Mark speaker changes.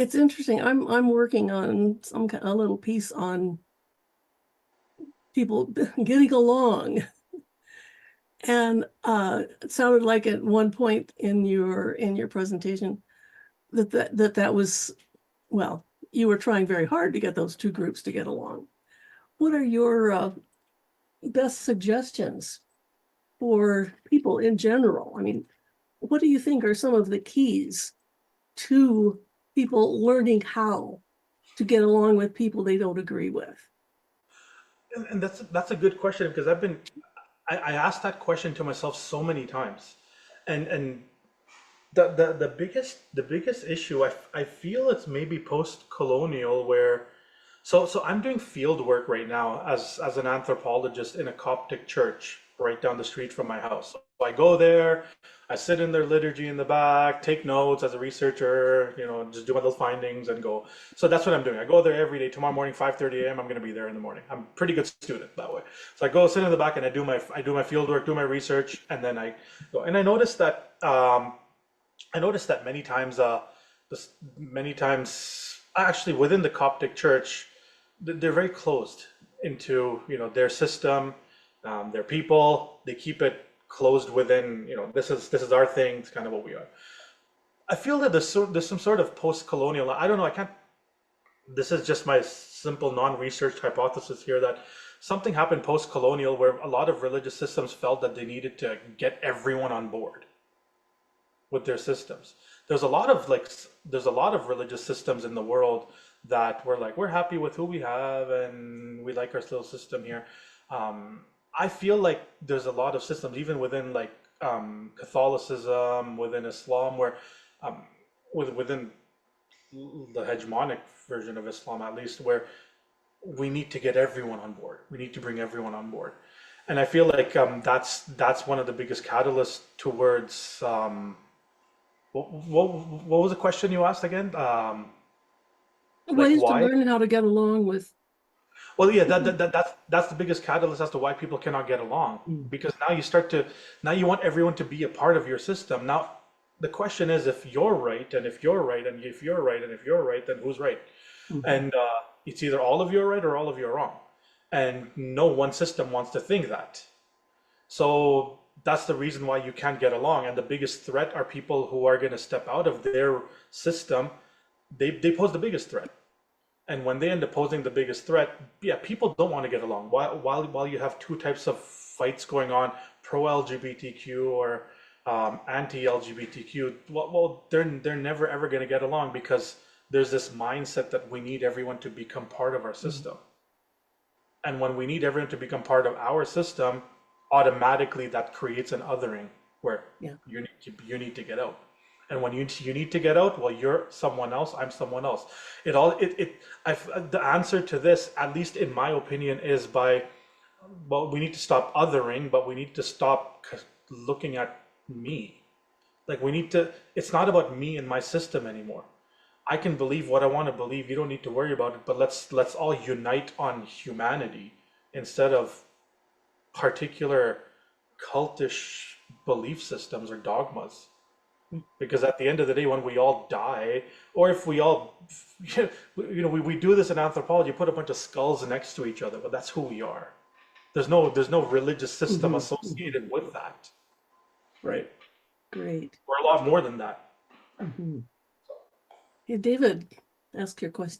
Speaker 1: It's interesting. I'm working on a little piece on people getting along. And it sounded like at one point in your presentation that was, well, you were trying very hard to get those two groups to get along. What are your best suggestions for people in general? I mean, what do you think are some of the keys to people learning how to get along with people they don't agree with?
Speaker 2: And that's a good question because I asked that question to myself so many times, and the biggest issue I feel it's maybe post-colonial where so I'm doing field work right now as an anthropologist in a Coptic church right down the street from my house. So I go there, I sit in their liturgy in the back, take notes as a researcher, just do my little findings and go. So that's what I'm doing. I go there every day. Tomorrow morning, 5:30 a.m. I'm going to be there in the morning. I'm a pretty good student that way. So I go sit in the back and I do my field work, do my research, and then I go. And I noticed that many times, actually within the Coptic Church, they're very closed into their system, their people. They keep it closed within. This is our thing. It's kind of what we are. I feel that there's some sort of post-colonial. I don't know. I can't. This is just my simple non-research hypothesis here that something happened post-colonial where a lot of religious systems felt that they needed to get everyone on board with their systems. There's a lot of religious systems in the world that were like, we're happy with who we have and we like our little system here. I feel like there's a lot of systems, even within like Catholicism, within Islam, where within the hegemonic version of Islam, at least, where we need to get everyone on board. We need to bring everyone on board, and I feel like that's one of the biggest catalysts towards what was the question you asked again? Like
Speaker 1: Ways to
Speaker 2: why?
Speaker 1: learn how to get along with
Speaker 2: Well, yeah,
Speaker 1: people.
Speaker 2: that's the biggest catalyst as to why people cannot get along. Because now you want everyone to be a part of your system. Now, the question is if you're right, and if you're right, and if you're right, and if you're right, then who's right?
Speaker 1: Mhm.
Speaker 2: And it's either all of you are right or all of you are wrong. And no one system wants to think that. So that's the reason why you can't get along. And the biggest threat are people who are going to step out of their system. They pose the biggest threat. And when they end up posing the biggest threat, yeah, people don't want to get along. While you have two types of fights going on, pro-LGBTQ or anti-LGBTQ, well, they're never ever going to get along because there's this mindset that we need everyone to become part of our
Speaker 1: Mhm.
Speaker 2: system. And when we need everyone to become part of our system, automatically that creates an othering where
Speaker 1: Yeah.
Speaker 2: you need to get out. And when you need to get out, well, you're someone else, I'm someone else. It all it the answer to this, at least in my opinion, is by well, we need to stop othering, but we need to stop looking at me. Like we need to. It's not about me and my system anymore. I can believe what I want to believe. You don't need to worry about it. But let's all unite on humanity instead of particular cultish belief systems or dogmas. Because at the end of the day, when we all die, or if we all, we do this in anthropology, put a bunch of skulls next to each other, but that's who we are. There's no religious system
Speaker 1: Mhm. Mhm.
Speaker 2: associated with that, right?
Speaker 1: Right. Great.
Speaker 2: We're a lot more than that.
Speaker 1: Mhm. Hey, David, ask your question.